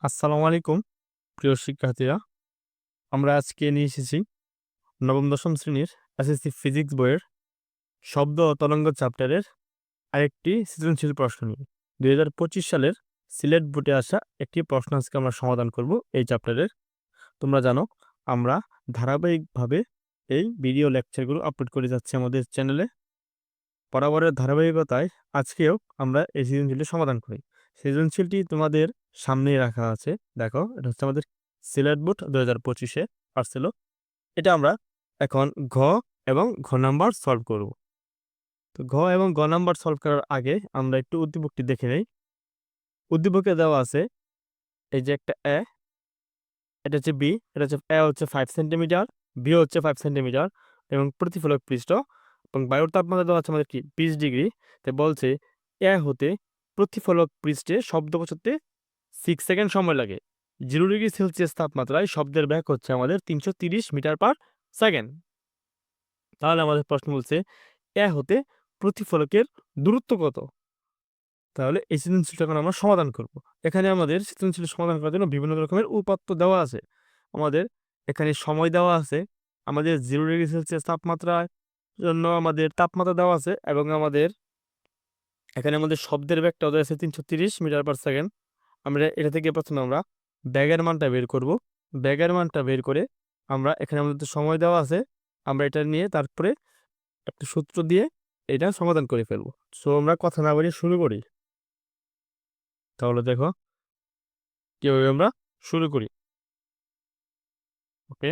আসসালামু আলাইকুম প্রিয় শিক্ষার্থীরা। আমরা আজকে নিয়ে এসেছি নবম দশম শ্রেণীর এসএসসি ফিজিক্স বইয়ের শব্দ ও তরঙ্গ চ্যাপ্টারের আরেকটি সৃজনশীল প্রশ্ন নিয়ে। ২০২৫ সালের সিলেট বোর্ডে আসা একটি প্রশ্ন আজকে আমরা সমাধান করব এই চ্যাপ্টারের। তোমরা জানো আমরা ধারাবাহিকভাবে এই ভিডিও লেকচারগুলো আপলোড করে যাচ্ছি আমাদের চ্যানেলে। বরাবরের ধারাবাহিকতায় আজকেও আমরা এই সৃজনশীলটি সমাধান করি। সৃজনশীলটি তোমাদের সামনেই রাখা আছে। দেখো, এটা হচ্ছে আমাদের সিলেট বোর্ড ২০২৫-এ আসছিল। এটা আমরা এখন ঘ এবং ঘ নাম্বার সলভ করব। তো ঘ এবং ঘ নাম্বার সলভ করার আগে আমরা একটু উদ্দীপকটি দেখে নেই। উদ্দীপকে দেওয়া আছে এই যে একটা এ, এটা হচ্ছে বি, এটা হচ্ছে এ হচ্ছে 5 সেন্টিমিটার, বি হচ্ছে 5 সেন্টিমিটার এবং প্রতিফলক পৃষ্ঠ এবং বায়ুর তাপমাত্রা দেওয়া আছে আমাদের কি 20 ডিগ্রি। তাই বলছে এ হতে প্রতিফলক পৃষ্ঠে শব্দ পৌঁছাতে 6 সেকেন্ড সময় লাগে। 0 ডিগ্রি সেলসিয়াস তাপমাত্রায় শব্দের বেগ হচ্ছে আমাদের 330 মিটার পার সেকেন্ড। তাহলে আমাদের প্রশ্ন বলছে এ হতে প্রতিফলকের দূরত্ব কত? তাহলে এই সৃজনশীলটা এখন আমরা সমাধান করব। এখানে আমাদের সৃজনশীল সমাধান করার জন্য বিভিন্ন রকমের উপাত্ত দেওয়া আছে। আমাদের এখানে সময় দেওয়া আছে, আমাদের 0 ডিগ্রি সেলসিয়াস তাপমাত্রার জন্য আমাদের তাপমাত্রা দেওয়া আছে এবং এখানে আমাদের শব্দের বেগটা দেওয়া আছে 330 মিটার পার সেকেন্ড। আমরা এটা থেকে প্রথমে আমরা ব্যাগের মানটা বের করব। ব্যাগের মানটা বের করে আমরা এখানে আমাদের সময় দেওয়া আছে, আমরা এটা নিয়ে তারপরে একটা সূত্র দিয়ে এটা সমাধান করে ফেলবো। সো আমরা কথা না বাড়িয়ে শুরু করি। তাহলে দেখো কিভাবে আমরা শুরু করি। ওকে,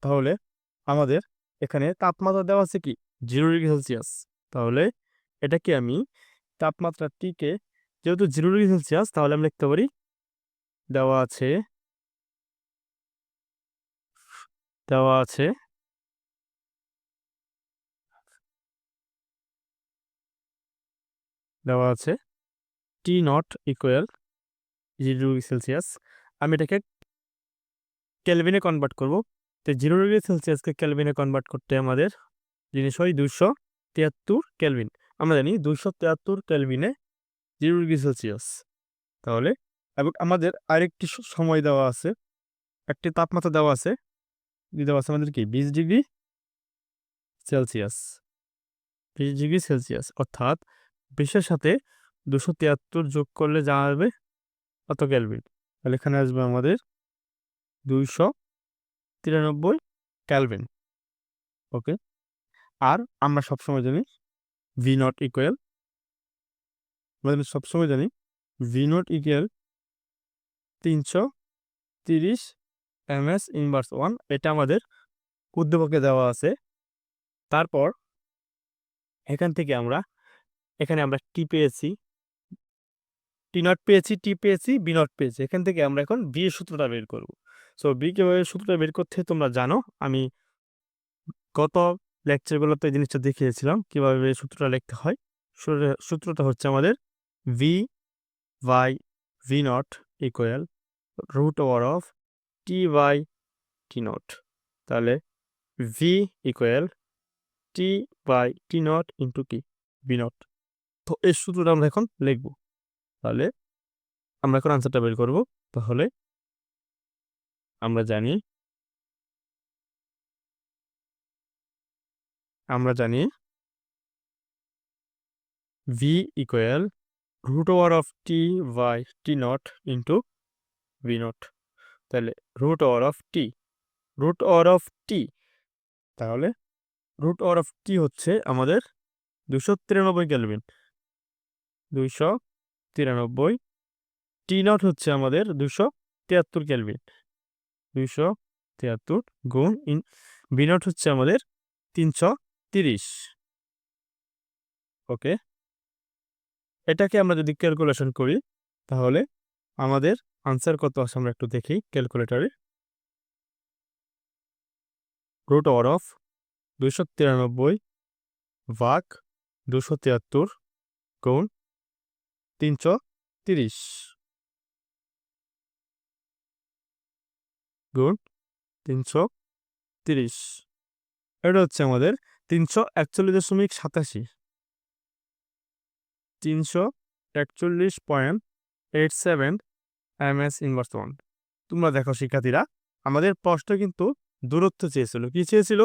তাহলে আমাদের এখানে তাপমাত্রা দেওয়া আছে কি 0 ডিগ্রি সেলসিয়াস। তাহলে এটাকে আমি তাপমাত্রাটিকে যেহেতু 0 ডিগ্রি সেলসিয়াস, তাহলে আমরা লিখতে পারি দেওয়া আছে দেওয়া আছে দেওয়া আছে টি নট ইকুয়াল 0 ডিগ্রি সেলসিয়াস। আমি এটাকে কেলভিনে কনভার্ট করব। তো 0 ডিগ্রি সেলসিয়াসকে কেলভিনে কনভার্ট করতে আমাদের জিনিস হয় 273 কেলভিন। আমরা জানি 273 কেলভিনে 0 ডিগ্রি সেলসিয়াস। তাহলে এবং আমাদের আরেকটি সময় দেওয়া আছে, একটি তাপমাত্রা দেওয়া আছে, দেওয়া আছে আমাদের কি 20 ডিগ্রি সেলসিয়াস। 20 ডিগ্রি সেলসিয়াস অর্থাৎ 20-এর সাথে 273 যোগ করলে যা আসবে কত কেলভিন। তাহলে এখানে আসবে আমাদের 293 কেলভিন। ওকে, আর আমরা সবসময় জানি ভি নট ইকুয়াল, আমরা সবসময় জানি V naught equal 330 ms inverse 1। এটা আমাদের উদ্দীপকে দেওয়া আছে। তারপর এখান থেকে এখানে আমরা টি পেয়েছি, টি নট পেয়েছি, টি পেয়েছি, বি নট পেয়েছি। এখান থেকে আমরা এখন বি এর সূত্রটা বের করব। সো বি কিভাবে সূত্রটা বের করতে তোমরা জানো, আমি গত লেকচারগুলোতে এই জিনিসটা দেখিয়েছিলাম কিভাবে সূত্রটা লিখতে হয়। সূত্রটা হচ্ছে আমাদের V by V naught equal root over of T by T naught. তাহলে V equal T by T naught into কি বি নট। তো এই সূত্রটা আমরা এখন লিখবো। তাহলে আমরা এখন আনসারটা বের করব। তাহলে আমরা জানি V equal root over of T by T naught into B naught. তাহলে রুট ওভার অফ টি, তাহলে রুট ওভার অফ টি হচ্ছে আমাদের 293 কেলভিন। 293 টি নট হচ্ছে আমাদের 273 কেলভিন। 273 গুণ বি নট হচ্ছে আমাদের 330। ওকে, এটাকে আমরা যদি ক্যালকুলেশন করি তাহলে আমাদের আনসার কত আসে আমরা একটু দেখি ক্যালকুলেটরে। রুট ওভার অফ 293 ভাগ 273 গুণ 330 গুণ 330, এটা হচ্ছে আমাদের 341.87, 341.87 87 ms ইনভার্স 1। তোমরা দেখো শিক্ষার্থীরা, আমাদের প্রশ্ন কিন্তু দূরত্ব চেয়েছিল। কি চেয়েছিল?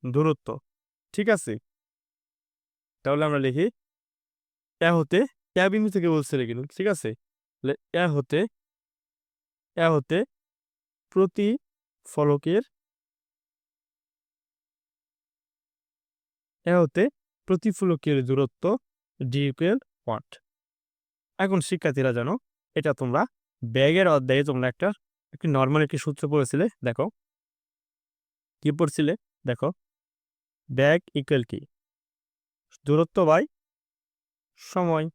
দূরত্ব। ঠিক আছে, তাহলে আমরা লিখি এ হতে, এ বিন্দু থেকে বলছিল কিন্তু, ঠিক আছে, তাহলে এ হতে প্রতি ফলকের দূরত্ব d equal what? এখন শিক্ষার্থীরা জানো, এটা তোমরা ব্যাগের অধ্যায়ে তোমরা একটি নর্মাল একটি সূত্র পড়েছিলে। দেখো কি পড়ছিলে, দেখো ব্যাগ ইকুয়াল কি? দূরত্ব বাই সময়।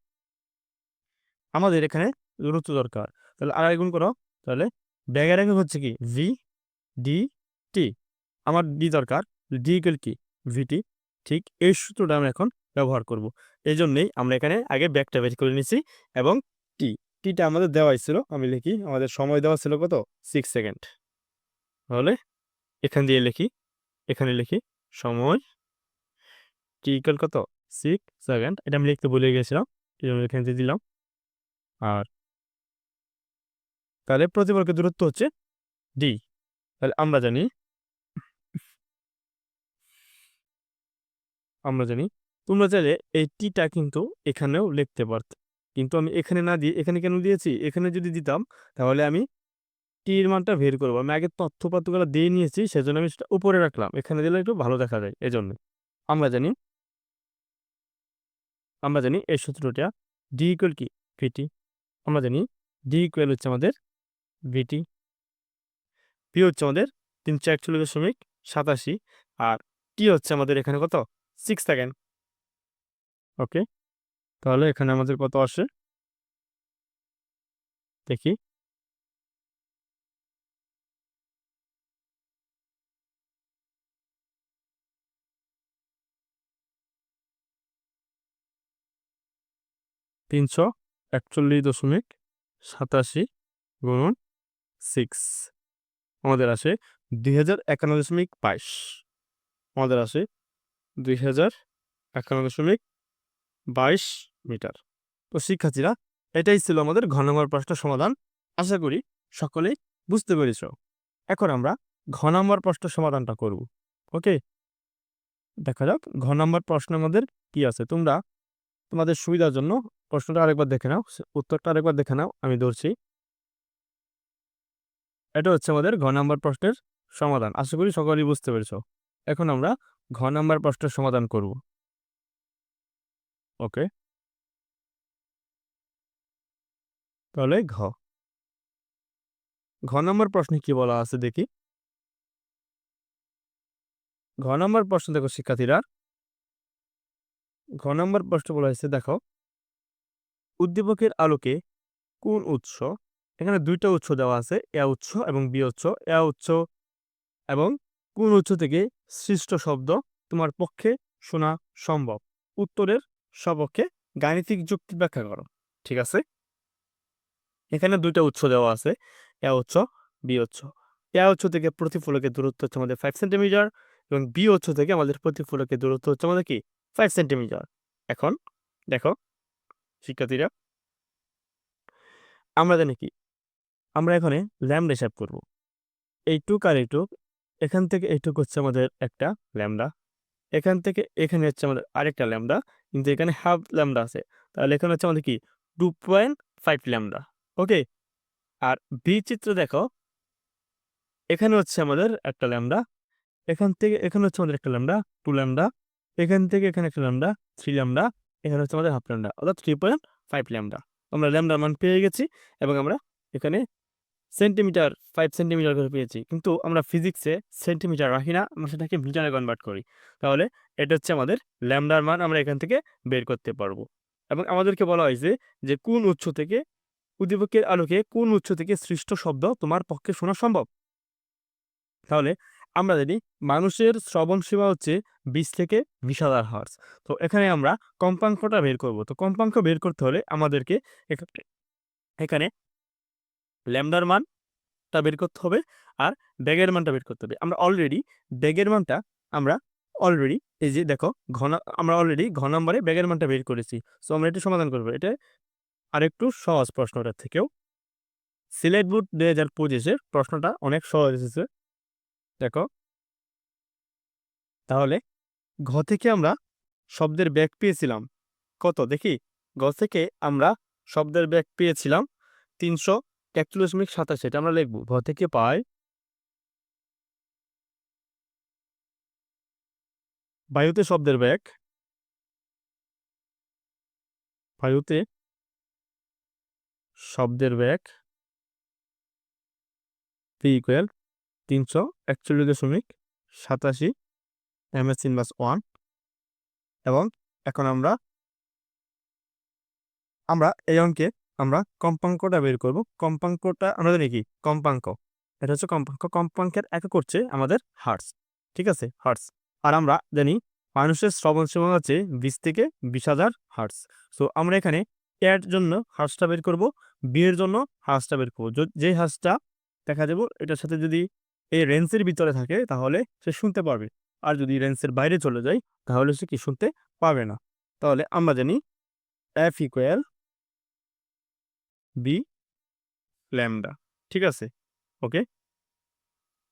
আমাদের এখানে দূরত্ব দরকার, তাহলে আড়াই গুণ করো, তাহলে ব্যাগের একক হচ্ছে কি? V D T. আমার ডি দরকার, ডি ইকুয়াল কি? ভিটি। ঠিক এই সূত্রটা আমরা এখন ব্যবহার করব। এই জন্যেই আমরা এখানে আগে ব্যাগটা বের করে নিছি এবং টিটা আমাদের দেওয়াই ছিল। আমি লিখি, আমাদের সময় দেওয়া ছিল কত? 6 সেকেন্ড। তাহলে এখান দিয়ে লিখি, এখানে লিখি সময় টি ইকুয়াল কত? 6 সেকেন্ড। এটা আমি লিখতে ভুলে গেছিলাম, এই জন্য এখানে দিয়ে দিলাম। আর তাহলে প্রতিফলকের দূরত্ব হচ্ছে ডি। তাহলে আমরা জানি তোমরা চাইলে এই টিটা কিন্তু এখানেও লিখতে পারত, কিন্তু আমি এখানে না দিয়ে এখানে কেন দিয়েছি? এখানে যদি দিতাম তাহলে আমি টির মানটা বের করবো। আমি আগে তথ্যপাত্রগুলো দিয়ে নিয়েছি, সেজন্য আমি সেটা উপরে রাখলাম, এখানে দিলে একটু ভালো দেখা যায়। এজন্য আমরা জানি এই সূত্রটা ডি ইকুয়াল কি? ভিটি। আমরা জানি ডি ইকুয়াল হচ্ছে আমাদের ভিটি, পি হচ্ছে আমাদের 341.87, আর টি হচ্ছে আমাদের এখানে কত? 6 সেকেন্ড। ওকে, তাহলে এখানে আমাদের কত আসে দেখি। তিনশো 41.87 গুণন 6 আমাদের আসে 2051.22। আমাদের আসে 2051.22 মিটার। তো শিক্ষার্থীরা, এটাই ছিল আমাদের ঘ নম্বর প্রশ্নের সমাধান। আশা করি সকলেই বুঝতে পেরেছ। এখন আমরা ঘ নম্বর প্রশ্নের সমাধানটা করব। ওকে, দেখা যাক ঘ নম্বর প্রশ্ন আমাদের কি আছে। তোমরা তোমাদের সুবিধার জন্য প্রশ্নটা আরেকবার দেখে নাও, উত্তরটা আরেকবার দেখে নাও। আমি ধরছি, এটা হচ্ছে আমাদের ঘ নম্বর প্রশ্নের সমাধান। আশা করি সকলেই বুঝতে পেরেছ। এখন আমরা ঘ নম্বর প্রশ্নের সমাধান করব। ওকে, তাহলে ঘ নম্বর প্রশ্নে কি বলা আছে দেখি। ঘ নম্বর প্রশ্ন দেখো শিক্ষার্থীরা, ঘ নম্বর প্রশ্ন বলা হয়েছে, দেখো উদ্দীপকের আলোকে কোন উৎস, এখানে দুইটা উৎস দেওয়া আছে, এ উৎস এবং বি উৎস। এ উৎস এবং কোন উৎস থেকে সৃষ্ট শব্দ তোমার পক্ষে শোনা সম্ভব? উত্তরের সপক্ষে গাণিতিক যুক্তি ব্যাখ্যা করো। ঠিক আছে, এখানে দুইটা উৎস দেওয়া আছে, এ উৎস, বি উৎস। এ উৎস থেকে প্রতিফলকের দূরত্ব হচ্ছে আমাদের 5 সেন্টিমিটার এবং বি উৎস থেকে আমাদের প্রতিফলকের দূরত্ব হচ্ছে আমাদের কি? 5 সেন্টিমিটার। এখন দেখো শিক্ষার্থীরা, আমরা জানি কি? আমরা এখানে ল্যামডা হিসাব করব। এইটুক আর এইটুক, এখান থেকে এইটুক হচ্ছে আমাদের একটা ল্যামডা, এখান থেকে এখানে হচ্ছে আমাদের আরেকটা ল্যামডা, কিন্তু এখানে হাফ ল্যামডা আছে, তাহলে এখানে হচ্ছে আমাদের কি? 2.5 ল্যামডা। ওকে, আর বি চিত্র দেখো, এখানে হচ্ছে আমাদের একটা ল্যামডা, এখান থেকে এখানে হচ্ছে আমাদের একটা ল্যামডা, 2 ল্যামডা, এখান থেকে এখানে একটা ল্যামডা, 3 ল্যামডা, এখানে হচ্ছে আমাদের হাফ ল্যামডা, অর্থাৎ 3.5 ল্যামডা। আমরা ল্যামডার মান পেয়ে গেছি এবং আমরা এখানে সেন্টিমিটার 5 সেন্টিমিটার করে পেয়েছি, কিন্তু আমরা ফিজিক্সে সেন্টিমিটার রাখি না, আমরা সেটাকে মিটারে কনভার্ট করি। তাহলে এটা হচ্ছে আমাদের ল্যামডার মান, আমরা এখান থেকে বের করতে পারবো। এবং আমাদেরকে বলা হয়েছে যে কোন উৎস থেকে, উদ্দীপকের আলোকে কোন উৎস থেকে সৃষ্ট শব্দ তোমার পক্ষে শোনা সম্ভব। তাহলে আমরা জানি মানুষের শ্রবণ সীমা হচ্ছে 20 থেকে 20,000 হার্টজ। তো এখানে আমরা কম্পাঙ্কটা বের করব। তো কম্পাঙ্ক বের করতে হলে আমাদেরকে এখানে ল্যামডার মানটা বের করতে হবে আর বেগের মানটা বের করতে হবে। আমরা অলরেডি বেগের মানটা এই যে দেখো আমরা অলরেডি ঘ নম্বরে বেগের মানটা বের করেছি। সো আমরা এটা সমাধান করবো। এটা আরেকটু সহজ প্রশ্নটার থেকেও। সিলেট বোর্ড ২০২৫-এর প্রশ্নটা অনেক সহজ এসেছে। দেখো, তাহলে ঘ থেকে আমরা শব্দের বেগ পেয়েছিলাম কত দেখি? ঘ থেকে আমরা শব্দের বেগ পেয়েছিলাম ৩৪১.৮৭। এটা আমরা লিখব। ঘ থেকে পাই বায়ুতে শব্দের বেগ, বায়ুতে শব্দের বেগ v ইকুয়াল ৩৪১.৮৭ ms ইনভার্স 1। এবং এখন আমরা এই অঙ্কে আমরা কম্পাঙ্কটা বের করব। কম্পাঙ্কটা আমরা জানি কি? কম্পাঙ্ক। এটা হচ্ছে কম্পাঙ্ক। কম্পাঙ্কের একক হচ্ছে আমাদের হার্টজ। ঠিক আছে? হার্টজ। আর আমরা জানি মানুষের শ্রবণ সীমা হচ্ছে ২০ থেকে ২০,০০০ হার্টজ। সো আমরা এখানে এর জন্য হার্টজটা বের করব, বি এর জন্য হার্টজটা বের করব। যে হার্টজটা দেখা যাব এটার সাথে যদি এই রেঞ্জের ভিতরে থাকে তাহলে সে শুনতে পারবে। আর যদি রেঞ্জের বাইরে চলে যায় তাহলে সে কি শুনতে পাবে না। তাহলে আমরা জানি F ইকুয়াল বি ল্যামডা। ঠিক আছে? ওকে।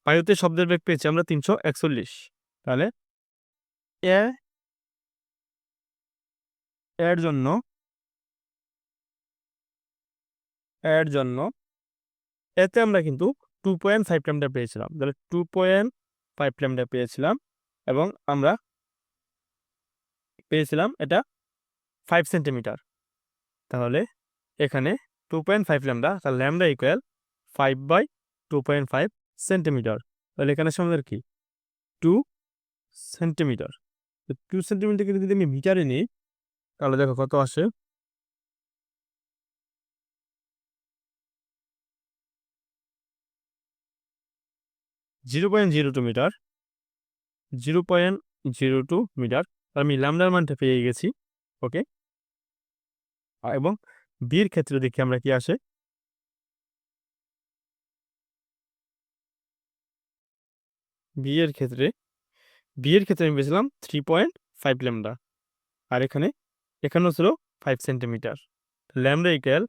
বায়ুতে শব্দের বেগ পেয়েছি আমরা ৩৪১। তাহলে এ এর জন্য এতে আমরা কিন্তু 2.5 ল্যামডা পেয়েছিলাম। তাহলে 2.5 ল্যামডা পেয়েছিলাম এবং আমরা পেয়েছিলাম এটা 5 সেন্টিমিটার। তাহলে এখানে 2.5 ল্যামডা, তাহলে ল্যামডা ইকুয়াল 5/2.5 সেন্টিমিটার। তাহলে এখানে আসে আমাদের কি? 2 সেন্টিমিটার। তো 2 সেন্টিমিটারকে যদি আমি মিটারে নিই তাহলে দেখো কত আসে? 0.02 মিটার। 0.02 মিটার। আমি ল্যামডার মানটা পেয়ে গেছি। ওকে। এবং বি এর ক্ষেত্রে দেখি আমরা কি আসে? বি এর ক্ষেত্রে আমি পেয়েছিলাম 3.5 ল্যামডা। আর এখানেও ছিল 5 centimetre. Lambda equal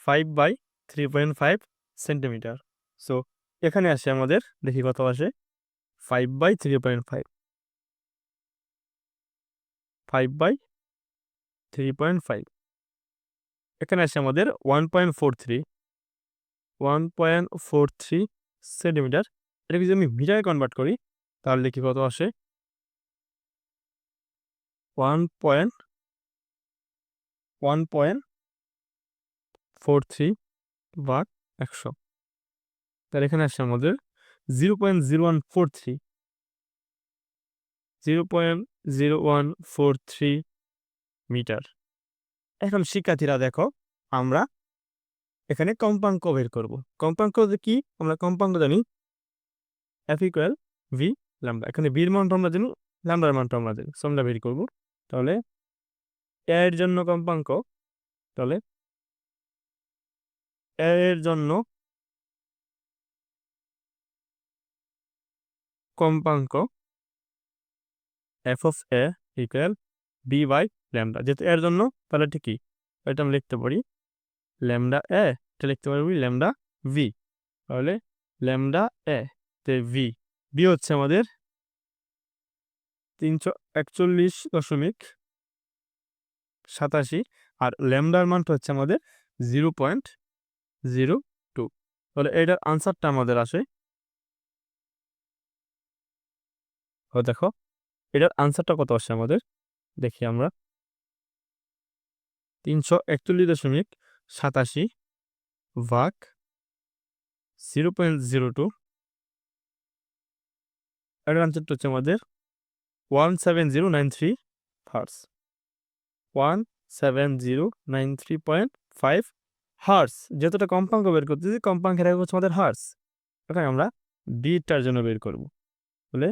5/3.5 centimetre. So এখানে আসে আমাদের, দেখি কত আসে? 5/3.5 5/3.5 এখানে আসে আমাদের 1.43 সেন্টিমিটার। এটাকে যদি আমি মিটারে কনভার্ট করি তাহলে দেখি কত আসে? 1.43 ভাগ 100। তাহলে এখানে আসছে আমাদের 0.0143 মিটার। এখন শিক্ষার্থীরা দেখো, আমরা এখানে কম্পাঙ্ক বের করব। কম্পাঙ্ক কি? আমরা কম্পাঙ্ক জানি F ইকুয়াল ভি ল্যামডা। এখানে ভির মানটা আমরা জানি, ল্যামডার মানটা আমরা জানি। সো আমরা বের করব। তাহলে এর জন্য কম্পাঙ্ক, তাহলে এর জন্য কম্পাঙ্ক f of a equal V by lambda. যেহেতু এর জন্য তাহলে ঠিক কি? এটা আমরা লিখতে পারি ল্যামডা a, এটা লিখতে পারবি ল্যামডা ভি। তাহলে ল্যামডা a তে ভি হচ্ছে আমাদের 341.87 আর ল্যামডার মানটা হচ্ছে আমাদের 0.02। তাহলে এটার আনসারটা আমাদের আসে, দেখো এটার আনসারটা কত আসে আমাদের? দেখি আমরা 341.87 ভাগ 0.02। এটার আনসারটা হচ্ছে আমাদের 17093 হার্টজ। 17093.5 হার্টজ। যেহেতুটা কম্পাঙ্ক বের করতেছি, কম্পাঙ্কের একক হচ্ছে আমাদের হার্টজ। এখানে আমরা বিটার জন্য বের করব। তাহলে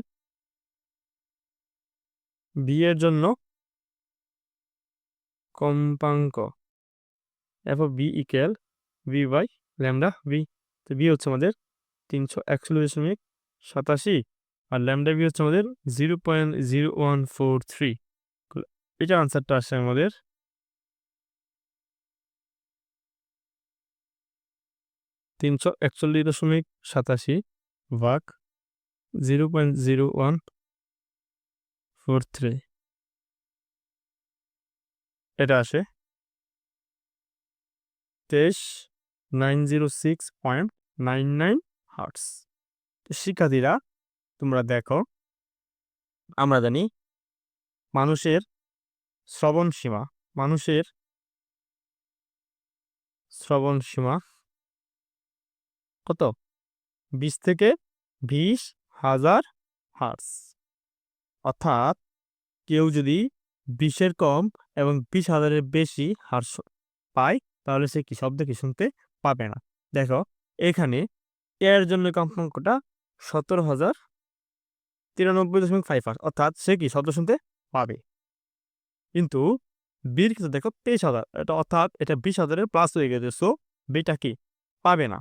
বি এর জন্য কম্পাঙ্ক F of B equal V by lambda B. তো বি হচ্ছে আমাদের 341.87 আর ল্যামডা বি হচ্ছে আমাদের 0.0143। এটার আনসারটা আসছে আমাদের 341.87 ভাগ 0.0143 এটা আসে 906.99 হার্টজ। শিক্ষার্থীরা তোমরা দেখো, আমরা জানি মানুষের শ্রবণ সীমা কত? 20 থেকে 20,000 হার্টজ। অর্থাৎ কেউ যদি 20-এর কম এবং 20,000-এর বেশি হার্টজ পায় তাহলে সে কি শব্দ কি শুনতে পাবে না। দেখো এখানে এর জন্য কম্পাঙ্কটা 17,093.5 অর্থাৎ সে কি শব্দ শুনতে পাবে। কিন্তু বির ক্ষেত্রে দেখো 23,000, এটা অর্থাৎ এটা 20,000-এর প্লাস হয়ে গেছে, সো বিটা কি পাবে না।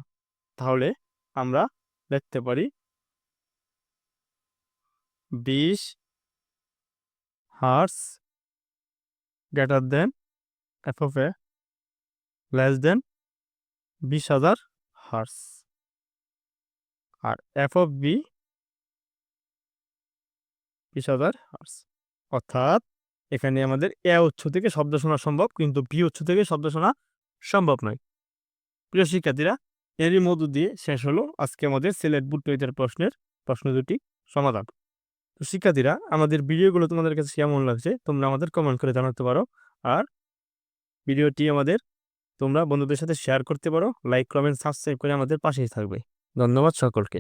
তাহলে আমরা লিখতে পারি 20 hertz greater than F of A less than 20,000 hertz, আর এফ অফ বি 20,000 হার্টজ। অর্থাৎ এখানে আমাদের এ উৎস থেকে শব্দ শোনা সম্ভব, কিন্তু বি উৎস থেকে শব্দ শোনা সম্ভব নয়। প্রিয় শিক্ষার্থীরা, এরই মধ্য দিয়ে শেষ হলো আজকে আমাদের সিলেট বোর্ড পরীক্ষার প্রশ্ন দুটি সমাধান। তো শিক্ষার্থীরা, আমাদের ভিডিওগুলো তোমাদের কাছে কেমন লাগছে তোমরা আমাদের কমেন্ট করে জানাতে পারো, আর ভিডিওটি তোমরা বন্ধুদের সাথে শেয়ার করতে পারো, লাইক কমেন্ট সাবস্ক্রাইব করে আমাদের পাশেই থাকবে। ধন্যবাদ সকলকে।